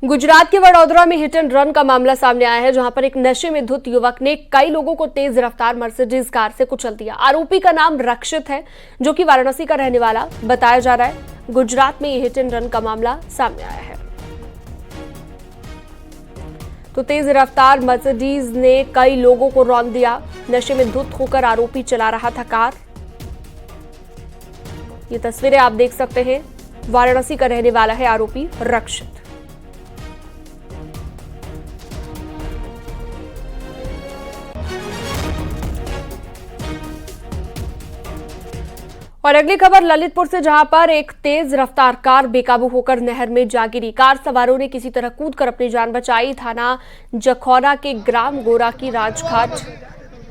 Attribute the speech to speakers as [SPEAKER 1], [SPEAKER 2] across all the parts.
[SPEAKER 1] गुजरात के वडोदरा में hit and run का मामला सामने आया है, जहां पर एक नशे में धुत युवक ने कई लोगों को तेज रफ्तार मर्सिडीज कार से कुचल दिया। आरोपी का नाम रक्षित है, जो कि वाराणसी का रहने वाला बताया जा रहा है। गुजरात में ये हिट एंड रन का मामला सामने आया है। तो तेज रफ्तार मर्सिडीज ने कई लोगों को रौंद दिया। नशे में धुत होकर आरोपी चला रहा था कार। ये तस्वीरें आप देख सकते हैं। वाराणसी का रहने वाला है आरोपी रक्षित। और अगली खबर ललितपुर से, जहां पर एक तेज रफ्तार कार बेकाबू होकर नहर में जा गिरी। कार सवारों ने किसी तरह कूदकर अपनी जान बचाई। थाना जखौरा के ग्राम गोरा की राजघाट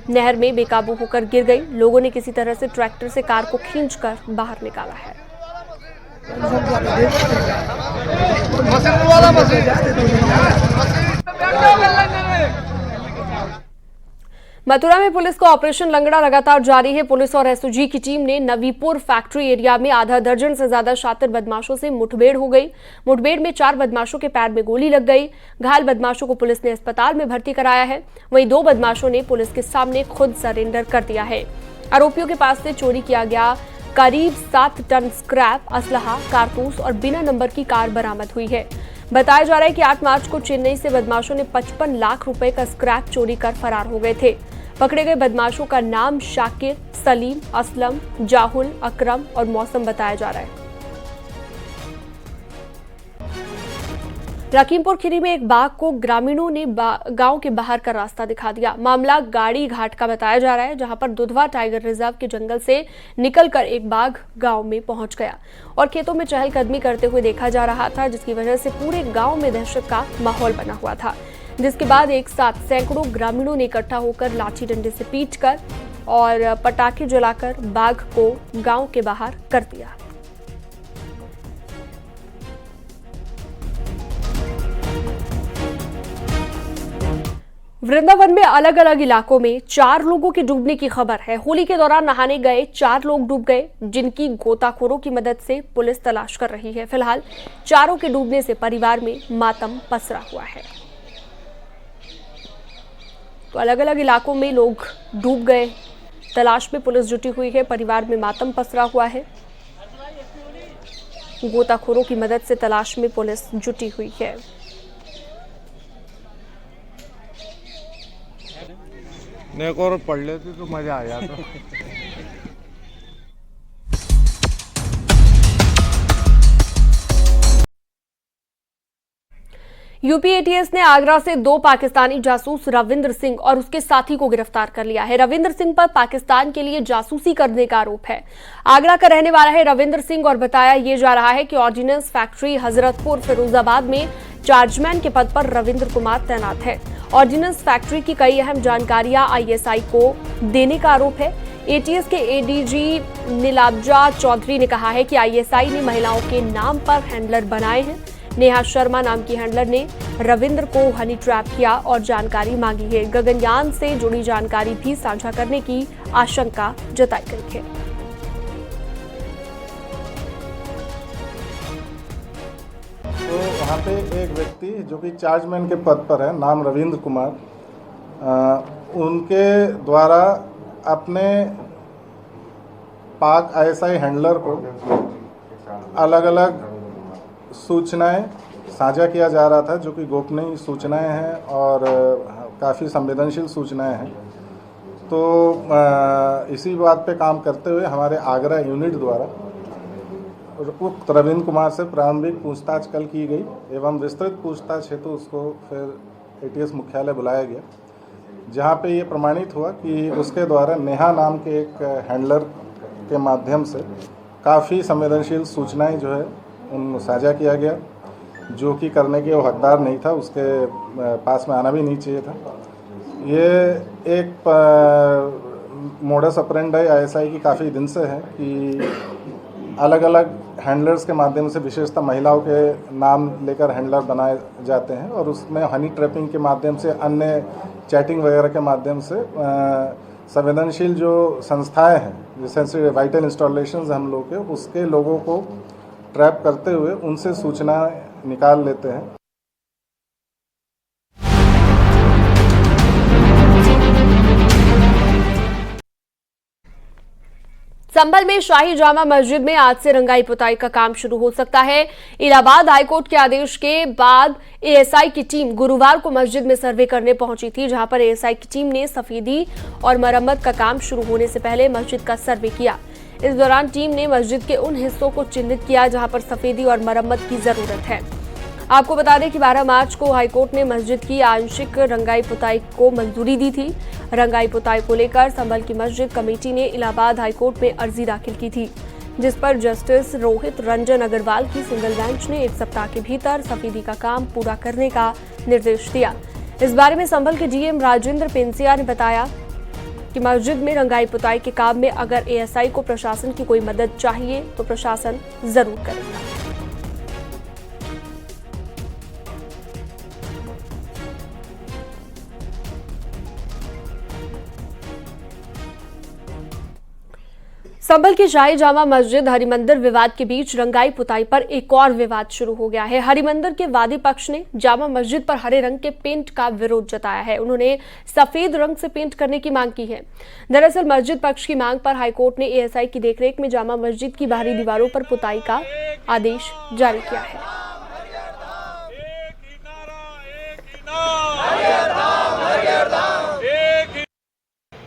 [SPEAKER 1] नहर में बेकाबू होकर गिर गई। लोगों ने किसी तरह से ट्रैक्टर से कार को खींचकर बाहर निकाला है। मथुरा में पुलिस का ऑपरेशन लंगड़ा लगातार जारी है। पुलिस और एसओजी की टीम ने नवीपुर फैक्ट्री एरिया में आधा दर्जन से ज्यादा शातिर बदमाशों से मुठभेड़ हो गई। मुठभेड़ में 4 बदमाशों के पैर में गोली लग गई। घायल बदमाशों को पुलिस ने अस्पताल में भर्ती कराया है। वहीं 2 बदमाशों ने पुलिस के सामने खुद सरेंडर कर दिया है। आरोपियों के पास से चोरी किया गया करीब 7 टन स्क्रैप, असलहा, कारतूस और बिना नंबर की कार बरामद हुई है। बताया जा रहा है कि 8 मार्च को चेन्नई से बदमाशों ने 55 लाख रुपए का स्क्रैप चोरी कर फरार हो गए थे। पकड़े गए बदमाशों का नाम शाकिर, सलीम, असलम, जाहुल, अकरम और मौसम बताया जा रहा है। लखीमपुर खीरी में एक बाघ को ग्रामीणों ने गांव के बाहर का रास्ता दिखा दिया। मामला गाड़ी घाट का बताया जा रहा है, जहां पर दुधवा टाइगर रिजर्व के जंगल से निकलकर एक बाघ गांव में पहुंच गया और खेतों में चहलकदमी करते हुए देखा जा रहा था, जिसकी वजह से पूरे गांव में दहशत का माहौल बना हुआ था। जिसके बाद एक साथ सैकड़ों ग्रामीणों ने इकट्ठा होकर लाठी डंडे से पीटकर और पटाखे जलाकर बाघ को गांव के बाहर कर दिया। वृंदावन में अलग अलग इलाकों में 4 लोगों के डूबने की खबर है। होली के दौरान नहाने गए 4 लोग डूब गए, जिनकी गोताखोरों की मदद से पुलिस तलाश कर रही है। फिलहाल चारों के डूबने से परिवार में मातम पसरा हुआ है। तो अलग अलग इलाकों में लोग डूब गए, तलाश में पुलिस जुटी हुई है। परिवार में मातम पसरा हुआ है। गोताखोरों की मदद से तलाश में पुलिस जुटी हुई है।
[SPEAKER 2] एक और पढ़ लेती तो मजा आ जाता।
[SPEAKER 1] यूपी एटीएस ने आगरा से 2 पाकिस्तानी जासूस रविंद्र सिंह और उसके साथी को गिरफ्तार कर लिया है। रविंद्र सिंह पर पाकिस्तान के लिए जासूसी करने का आरोप है। आगरा का रहने वाला है रविंद्र सिंह और बताया यह जा रहा है कि ऑर्डिनेंस फैक्ट्री हजरतपुर फिरोजाबाद में चार्जमैन के पद पर रविंद्र कुमार तैनात है। ऑर्डिनेंस फैक्ट्री की कई अहम जानकारियां आईएसआई को देने का आरोप है। एटीएस के एडीजी नीलाब्जा चौधरी ने कहा है कि आईएसआई ने महिलाओं के नाम पर हैंडलर बनाए हैं। नेहा शर्मा नाम की हैंडलर ने रविंद्र को हनी ट्रैप किया और जानकारी मांगी है। गगनयान से जुड़ी जानकारी भी साझा करने की आशंका जताई गई है।
[SPEAKER 3] तो वहाँ पे एक व्यक्ति जो कि चार्जमैन के पद पर है, नाम रविंद्र कुमार, उनके द्वारा अपने पाक आईएसआई हैंडलर को अलग अलग सूचनाएं साझा किया जा रहा था, जो कि गोपनीय सूचनाएं हैं और काफ़ी संवेदनशील सूचनाएं हैं। तो इसी बात पे काम करते हुए हमारे आगरा यूनिट द्वारा उक्त रविंद्र कुमार से प्रारंभिक पूछताछ कल की गई एवं विस्तृत पूछताछ हेतु उसको फिर एटीएस मुख्यालय बुलाया गया, जहां पे ये प्रमाणित हुआ कि उसके द्वारा नेहा नाम के एक हैंडलर के माध्यम से काफ़ी संवेदनशील सूचनाएं जो है उन साझा किया गया, जो कि करने के वो हकदार नहीं था, उसके पास में आना भी नहीं चाहिए था। ये एक मोडस ऑपरेंडी आईएसआई की काफ़ी दिन से है कि अलग अलग हैंडलर्स के माध्यम से, विशेषतः महिलाओं के नाम लेकर हैंडलर बनाए जाते हैं और उसमें हनी ट्रैपिंग के माध्यम से, अन्य चैटिंग वगैरह के माध्यम से संवेदनशील जो संस्थाएं हैं, जैसे वाइटल इंस्टॉलेशंस हम लोग के, उसके लोगों को ट्रैप करते हुए उनसे सूचना निकाल लेते हैं।
[SPEAKER 1] संभल में शाही जामा मस्जिद में आज से रंगाई पुताई का काम शुरू हो सकता है। इलाहाबाद हाईकोर्ट के आदेश के बाद एएसआई की टीम गुरुवार को मस्जिद में सर्वे करने पहुंची थी, जहां पर एएसआई की टीम ने सफेदी और मरम्मत का काम शुरू होने से पहले मस्जिद का सर्वे किया। इस दौरान टीम ने मस्जिद के उन हिस्सों को चिन्हित किया जहां पर सफेदी और मरम्मत की जरूरत है। आपको बता दें कि 12 मार्च को हाईकोर्ट ने मस्जिद की आंशिक रंगाई पुताई को मंजूरी दी थी। रंगाई पुताई को लेकर संभल की मस्जिद कमेटी ने इलाहाबाद हाईकोर्ट में अर्जी दाखिल की थी, जिस पर जस्टिस रोहित रंजन अग्रवाल की सिंगल बेंच ने 1 सप्ताह के भीतर सफेदी का काम पूरा करने का निर्देश दिया। इस बारे में संभल के डीएम राजेंद्र पेंसिया ने बताया कि मस्जिद में रंगाई पुताई के काम में अगर एएसआई को प्रशासन की कोई मदद चाहिए तो प्रशासन जरूर करेगा। संभल की शाही जामा मस्जिद हरिमंदिर विवाद के बीच रंगाई पुताई पर एक और विवाद शुरू हो गया है। हरिमंदिर के वादी पक्ष ने जामा मस्जिद पर हरे रंग के पेंट का विरोध जताया है। उन्होंने सफेद रंग से पेंट करने की मांग की है। दरअसल मस्जिद पक्ष की मांग पर हाईकोर्ट ने एएसआई की देखरेख में जामा मस्जिद की बाहरी दीवारों पर पुताई का आदेश जारी किया है।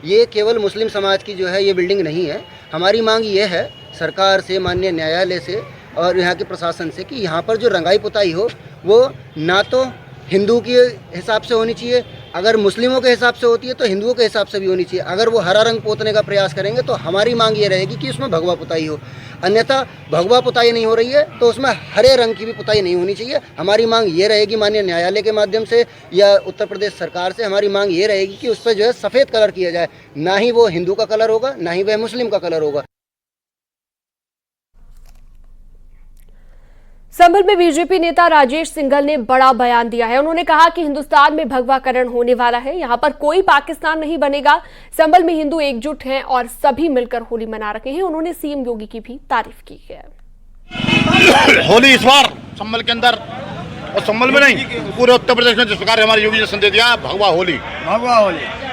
[SPEAKER 4] ये केवल मुस्लिम समाज की जो है ये बिल्डिंग नहीं है। हमारी मांग ये है सरकार से, माननीय न्यायालय से और यहाँ के प्रशासन से कि यहाँ पर जो रंगाई पुताई हो वो ना तो हिंदू के हिसाब से होनी चाहिए, अगर मुस्लिमों के हिसाब से होती है तो हिंदुओं के हिसाब से भी होनी चाहिए। अगर वो हरा रंग पोतने का प्रयास करेंगे तो हमारी मांग ये रहेगी कि उसमें भगवा पुताई हो, अन्यथा भगवा पुताई नहीं हो रही है तो उसमें हरे रंग की भी पुताई नहीं होनी चाहिए। हमारी मांग ये रहेगी माननीय न्यायालय के माध्यम से या उत्तर प्रदेश सरकार से हमारी मांग ये रहेगी कि उस पर जो है सफ़ेद कलर किया जाए, ना ही वो हिंदू का कलर होगा ना ही वह मुस्लिम का कलर होगा।
[SPEAKER 1] संभल में बीजेपी नेता राजेश सिंघल ने बड़ा बयान दिया है। उन्होंने कहा कि हिंदुस्तान में भगवाकरण होने वाला है, यहाँ पर कोई पाकिस्तान नहीं बनेगा। संभल में हिंदू एकजुट हैं और सभी मिलकर होली मना रहे हैं। उन्होंने सीएम योगी की भी तारीफ की है।
[SPEAKER 5] होली इस बार संभल के अंदर और संभल में नहीं पूरे उत्तर प्रदेश में जिस प्रकार हमारे योगी ने संदेश दिया, भगवा होली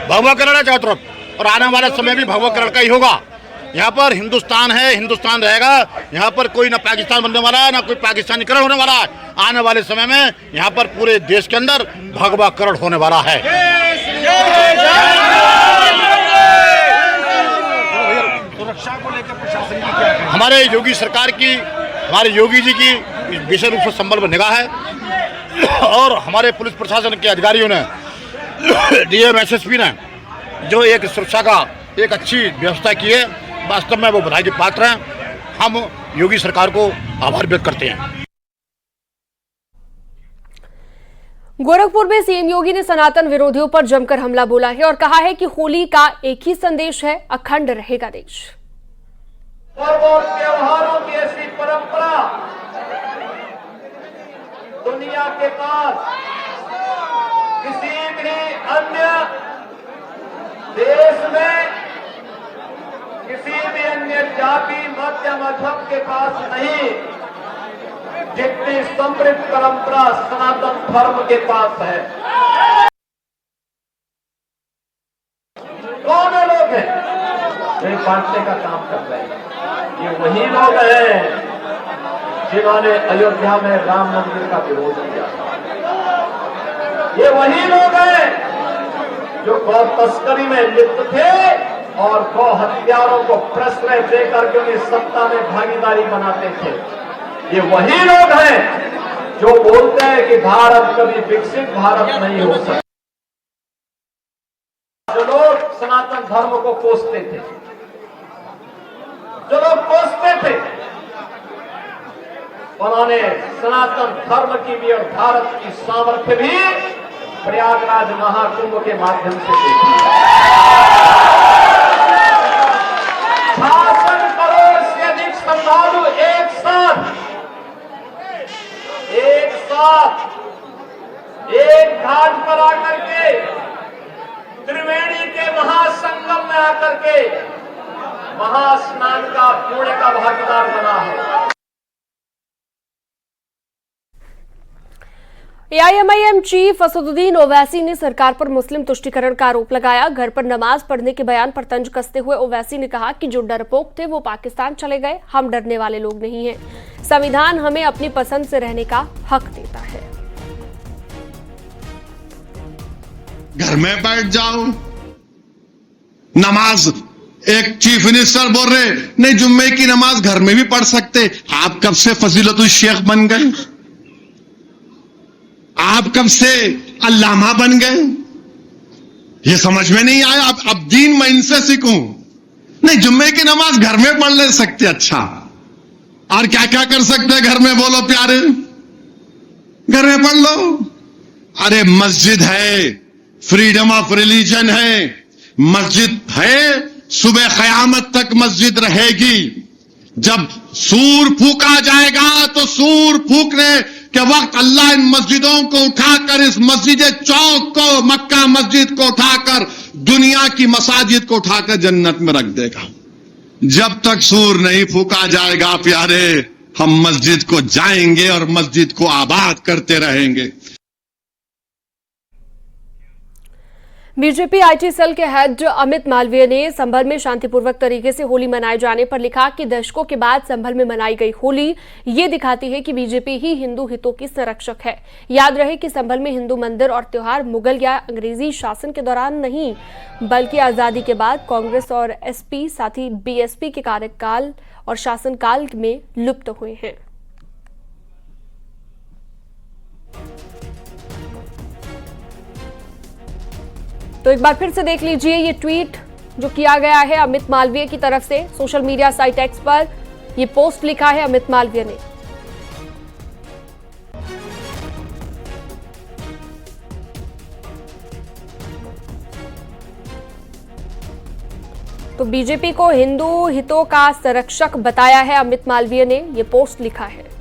[SPEAKER 5] भगवाकरण है चारों तरफ और आने वाले समय भी भगवाकरण का ही होगा। यहाँ पर हिंदुस्तान है, हिंदुस्तान रहेगा। यहाँ पर कोई ना पाकिस्तान बनने वाला है ना कोई पाकिस्तानीकरण होने वाला है। आने वाले समय में यहाँ पर पूरे देश के अंदर भगवाकरण होने वाला है। सुरक्षा को लेकर प्रशासन की क्या है? हमारे योगी सरकार की, हमारे योगी जी की विशेष रूप से संभल में निगाह है और हमारे पुलिस प्रशासन के अधिकारियों ने, डीएम एसएसपी ने जो एक सुरक्षा का एक अच्छी व्यवस्था की है, वास्तव में वो बधाई के पात्र हैं। हम योगी सरकार को आभार व्यक्त करते हैं।
[SPEAKER 1] गोरखपुर में सीएम योगी ने सनातन विरोधियों पर जमकर हमला बोला है और कहा है कि होली का एक ही संदेश है, अखंड रहेगा देश।
[SPEAKER 6] त्योहारों की ऐसी परंपरा दुनिया के पास किसी भी अन्य देश में, किसी भी अन्य जाति मत या मजहब के पास नहीं, जितनी समृद्ध परंपरा सनातन धर्म के पास है। कौन लोग हैं वे बांटने का काम कर रहे हैं? ये वही लोग हैं जिन्होंने अयोध्या में राम मंदिर का विरोध किया। ये वही लोग हैं जो गौ तस्करी में लिप्त थे और गौ हत्यारों को प्रश्रय देकर के उन्हें सत्ता में भागीदारी बनाते थे। ये वही लोग हैं जो बोलते हैं कि भारत कभी विकसित भारत नहीं हो सकता। जो लोग सनातन धर्म को कोसते थे, जो लोग कोसते थे, उन्होंने सनातन धर्म की भी और भारत की सामर्थ्य भी प्रयागराज महाकुंभ के माध्यम से देखी। 66 करोड़ से अधिक श्रद्धालु एक साथ एक घाट पर आकर के, त्रिवेणी के महासंगम में आकर के महास्नान का पुण्य का भागीदार बना है।
[SPEAKER 1] एआईएमआईएम चीफ असदुद्दीन ओवैसी ने सरकार पर मुस्लिम तुष्टीकरण का आरोप लगाया। घर पर नमाज पढ़ने के बयान पर तंज कसते हुए ओवैसी ने कहा कि जो डरपोक थे वो पाकिस्तान चले गए, हम डरने वाले लोग नहीं हैं। संविधान हमें अपनी पसंद से रहने का हक देता है।
[SPEAKER 7] घर में बैठ जाओ, नमाज एक चीफ मिनिस्टर बोल रहे नहीं जुम्मे की नमाज घर में भी पढ़ सकते। आप कब से फजीलतुल शेख बन गए? आप कब से अल्लामा बन गए? ये समझ में नहीं आया। अब दीन मैं इनसे सीखूं? नहीं, जुम्मे की नमाज घर में पढ़ ले सकते। अच्छा, और क्या क्या कर सकते घर में? बोलो प्यारे, घर में पढ़ लो। अरे मस्जिद है, फ्रीडम ऑफ रिलीजन है, मस्जिद है, सुबह कयामत तक मस्जिद रहेगी। जब सूर फूका जाएगा तो सूर फूकने के वक्त अल्लाह इन मस्जिदों को उठाकर, इस मस्जिद चौक को, मक्का मस्जिद को उठाकर, दुनिया की मसाजिद को उठाकर जन्नत में रख देगा। जब तक सूर नहीं फूका जाएगा प्यारे, हम मस्जिद को जाएंगे और मस्जिद को आबाद करते रहेंगे।
[SPEAKER 1] बीजेपी आईटी सेल के हेड अमित मालवीय ने संभल में शांतिपूर्वक तरीके से होली मनाए जाने पर लिखा कि दशकों के बाद संभल में मनाई गई होली ये दिखाती है कि बीजेपी ही हिंदू हितों की संरक्षक है। याद रहे कि संभल में हिंदू मंदिर और त्योहार मुगल या अंग्रेजी शासन के दौरान नहीं, बल्कि आजादी के बाद कांग्रेस और एसपी साथ ही बीएसपी के कार्यकाल और शासनकाल में लुप्त हुए हैं। तो एक बार फिर से देख लीजिए ये ट्वीट जो किया गया है अमित मालवीय की तरफ से। सोशल मीडिया साइट एक्स पर ये पोस्ट लिखा है अमित मालवीय ने। तो बीजेपी को हिंदू हितों का संरक्षक बताया है अमित मालवीय ने, ये पोस्ट लिखा है।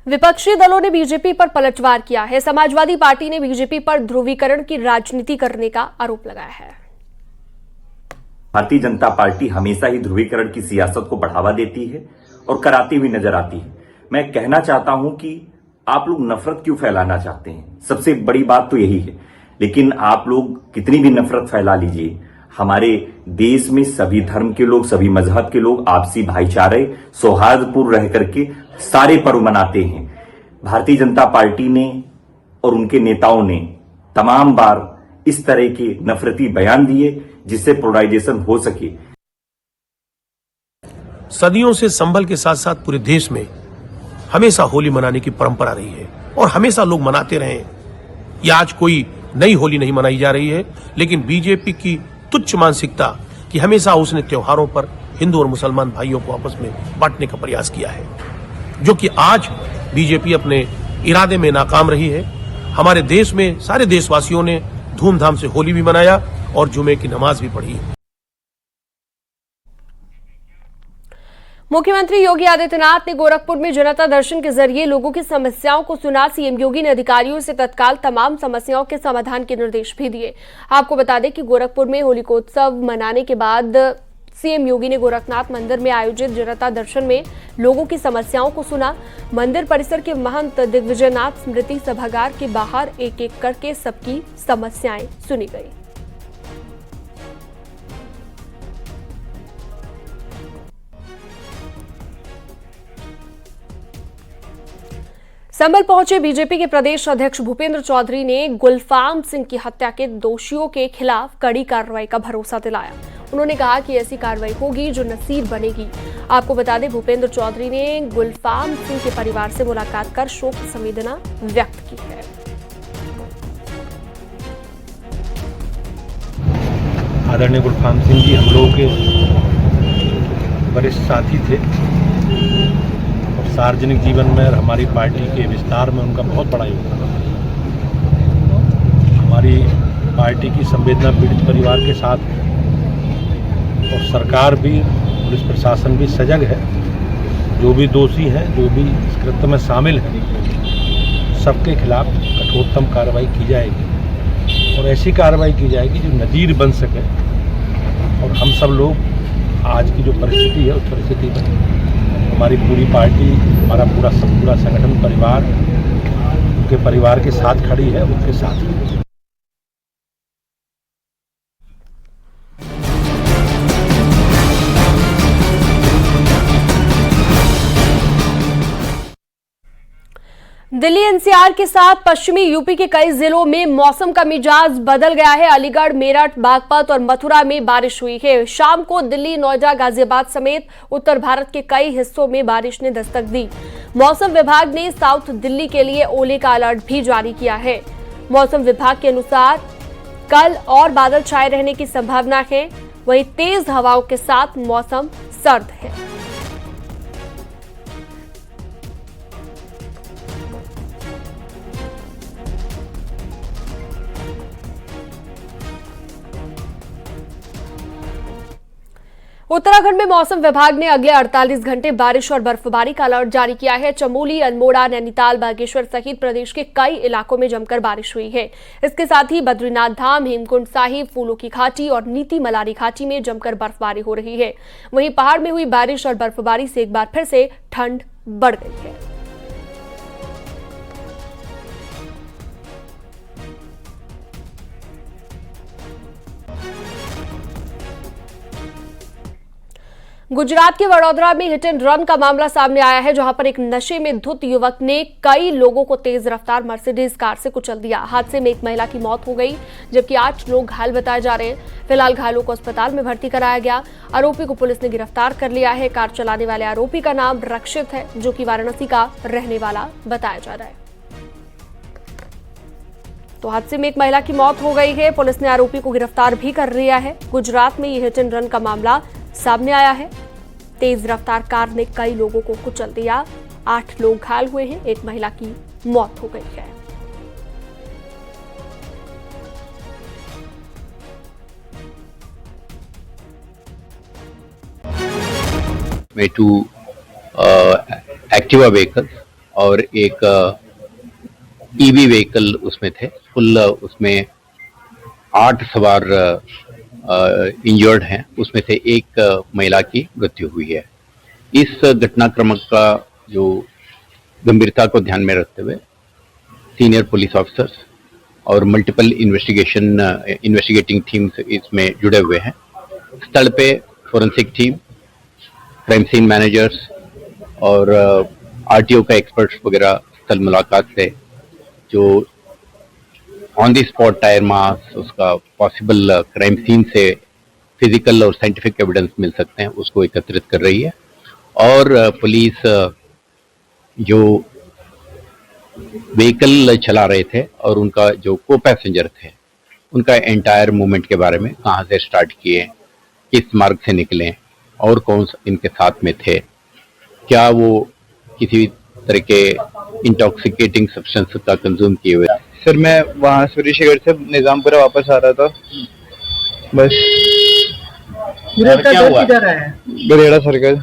[SPEAKER 1] विपक्षी दलों ने बीजेपी पर पलटवार किया है। समाजवादी पार्टी ने बीजेपी पर ध्रुवीकरण की राजनीति करने का आरोप लगाया है।
[SPEAKER 8] भारतीय जनता पार्टी हमेशा ही ध्रुवीकरण की सियासत को बढ़ावा देती है और कराती हुई नजर आती है। मैं कहना चाहता हूं कि आप लोग नफरत क्यों फैलाना चाहते हैं? सबसे बड़ी बात तो यही है। लेकिन आप लोग कितनी भी नफरत फैला लीजिए, हमारे देश में सभी धर्म के लोग, सभी मजहब के लोग आपसी भाईचारे, सौहार्दपूर्ण रह करके सारे पर्व मनाते हैं। भारतीय जनता पार्टी ने और उनके नेताओं ने तमाम बार इस तरह के नफरती बयान दिए जिससे पोलराइजेशन हो सके।
[SPEAKER 9] सदियों से संभल के साथ साथ पूरे देश में हमेशा होली मनाने की परंपरा रही है और हमेशा लोग मनाते रहे। ये आज कोई नई होली नहीं मनाई जा रही है, लेकिन बीजेपी की तुच्छ मानसिकता कि हमेशा उसने त्योहारों पर हिंदू और मुसलमान भाइयों को आपस में बांटने का प्रयास किया है, जो कि आज बीजेपी अपने इरादे में नाकाम रही है। हमारे देश में सारे देशवासियों ने धूमधाम से होली भी मनाया और जुमे की नमाज भी पढ़ी।
[SPEAKER 1] मुख्यमंत्री योगी आदित्यनाथ ने गोरखपुर में जनता दर्शन के जरिए लोगों की समस्याओं को सुना। सीएम योगी ने अधिकारियों से तत्काल तमाम समस्याओं के समाधान के निर्देश भी दिए। आपको बता दें कि गोरखपुर में होलिकोत्सव मनाने के बाद सीएम योगी ने गोरखनाथ मंदिर में आयोजित जनता दर्शन में लोगों की समस्याओं को सुना। मंदिर परिसर के महंत दिग्विजयनाथ स्मृति सभागार के बाहर एक एक करके सबकी समस्याएं सुनी गई। संभल पहुंचे बीजेपी के प्रदेश अध्यक्ष भूपेंद्र चौधरी ने गुलफाम सिंह की हत्या के दोषियों के खिलाफ कड़ी कार्रवाई का भरोसा दिलाया। उन्होंने कहा कि ऐसी कार्रवाई होगी जो नसीर बनेगी। आपको बता दें, भूपेंद्र चौधरी ने गुलफाम सिंह के परिवार से मुलाकात कर शोक संवेदना व्यक्त की है।
[SPEAKER 10] आदरणीय गुलफाम सिंह जी हम लोगों के वरिष्ठ साथी थे और सार्वजनिक जीवन में और हमारी पार्टी के विस्तार में उनका बहुत बड़ा योगदान है। हमारी पार्टी की संवेदना पीड़ित परिवार के साथ और सरकार भी, पुलिस प्रशासन भी सजग है। जो भी दोषी हैं, जो भी इस कृत्य में शामिल हैं, सबके खिलाफ कठोरतम कार्रवाई की जाएगी और ऐसी कार्रवाई की जाएगी जो नज़ीर बन सके और हम सब लोग आज की जो परिस्थिति है उस परिस्थिति में हमारी पूरी पार्टी, हमारा पूरा संगठन, परिवार, उनके परिवार के साथ खड़ी है, उनके साथ है।
[SPEAKER 1] दिल्ली एनसीआर के साथ पश्चिमी यूपी के कई जिलों में मौसम का मिजाज बदल गया है। अलीगढ़, मेरठ, बागपत और मथुरा में बारिश हुई है। शाम को दिल्ली, नोएडा, गाजियाबाद समेत उत्तर भारत के कई हिस्सों में बारिश ने दस्तक दी। मौसम विभाग ने साउथ दिल्ली के लिए ओले का अलर्ट भी जारी किया है। मौसम विभाग के अनुसार कल और बादल छाए रहने की संभावना है। वहीं तेज हवाओं के साथ मौसम सर्द है। उत्तराखंड में मौसम विभाग ने अगले 48 घंटे बारिश और बर्फबारी का अलर्ट जारी किया है। चमोली, अल्मोड़ा, नैनीताल, बागेश्वर सहित प्रदेश के कई इलाकों में जमकर बारिश हुई है। इसके साथ ही बद्रीनाथ धाम, हेमकुंड साहिब, फूलों की घाटी और नीति मलारी घाटी में जमकर बर्फबारी हो रही है। वहीं पहाड़ में हुई बारिश और बर्फबारी से एक बार फिर से ठंड बढ़ गई है। गुजरात के वडोदरा में हिट एंड रन का मामला सामने आया है, जहां पर एक नशे में धुत युवक ने कई लोगों को तेज रफ्तार मर्सिडीज कार से कुचल दिया। हादसे में एक महिला की मौत हो गई, जबकि 8 लोग घायल बताए जा रहे हैं। फिलहाल घायलों को अस्पताल में भर्ती कराया गया। आरोपी को पुलिस ने गिरफ्तार कर लिया है। कार चलाने वाले आरोपी का नाम रक्षित है, जो कि वाराणसी का रहने वाला बताया जा रहा है। तो हादसे में एक महिला की मौत हो गई है। पुलिस ने आरोपी को गिरफ्तार भी कर लिया है। गुजरात में ये हिट एंड रन का मामला सामने आया है। तेज रफ्तार कार ने कई लोगों को कुचल दिया। 8 लोग घायल हुए हैं। एक महिला की मौत हो गई है।
[SPEAKER 11] में 2 एक्टिवा व्हीकल और एक ईवी व्हीकल उसमें थे। फुल उसमें 8 सवार इंजर्ड हैं। उसमें से एक महिला की मृत्यु हुई है। इस घटनाक्रम का जो गंभीरता को ध्यान में रखते हुए सीनियर पुलिस ऑफिसर्स और मल्टीपल इन्वेस्टिगेटिंग टीम्स इसमें जुड़े हुए हैं। स्थल पे forensic team, crime scene managers और आरटीओ का एक्सपर्ट्स वगैरह स्थल मुलाकात से जो ऑन द स्पॉट टायर मास, उसका पॉसिबल क्राइम सीन से फिजिकल और साइंटिफिक एविडेंस मिल सकते हैं, उसको एकत्रित कर रही है। और पुलिस जो व्हीकल चला रहे थे और उनका जो को पैसेंजर थे, उनका एंटायर मूवमेंट के बारे में, कहाँ से स्टार्ट किए, किस मार्ग से निकले और कौन इनके साथ में थे, क्या वो किसी तरह के इंटॉक्सिकेटिंग सब्सटेंस का कंज्यूम किए हुए।
[SPEAKER 12] सर मैं वहाँ सूर्यशेखर से निजामपुरा वापस आ रहा था, बस।
[SPEAKER 11] क्या हुआ?
[SPEAKER 12] बरेड़ा सर्कल।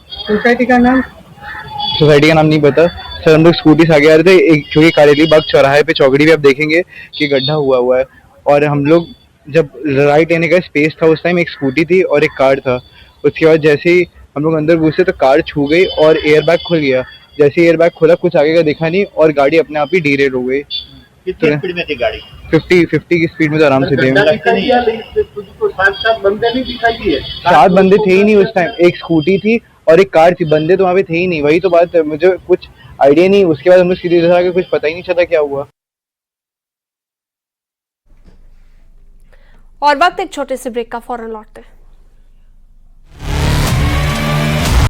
[SPEAKER 12] सोसाइटी का नाम नहीं पता सर। हम लोग स्कूटी से आगे आ रहे थे, एक छोटी कारेली बाग चौराहे पे चौकड़ी पे आप देखेंगे कि गड्ढा हुआ है। और हम लोग जब राइट लेने का स्पेस था, उस टाइम एक स्कूटी थी और एक कार था। उसके बाद जैसे ही हम लोग अंदर घुसे तो कार छू गई और एयरबैग खुल गया। जैसे एयरबैग खुला, कुछ आगे का दिखा नहीं और गाड़ी अपने आप ही डीरेल हो गई।
[SPEAKER 11] कितनी स्पीड में थी गाड़ी?
[SPEAKER 12] 50 की स्पीड में तो आराम से थे। 7 बंदे थे ही नहीं उस टाइम। एक स्कूटी थी और एक कार थी, बंदे तो वहाँ पे थे ही नहीं। वही तो बात है, मुझे कुछ आइडिया नहीं। उसके बाद हम लोग सीधे इधर आके कुछ पता ही नहीं चला क्या हुआ।
[SPEAKER 1] और वक्त एक छोटे से ब्रेक का, फौरन लौटते हैं।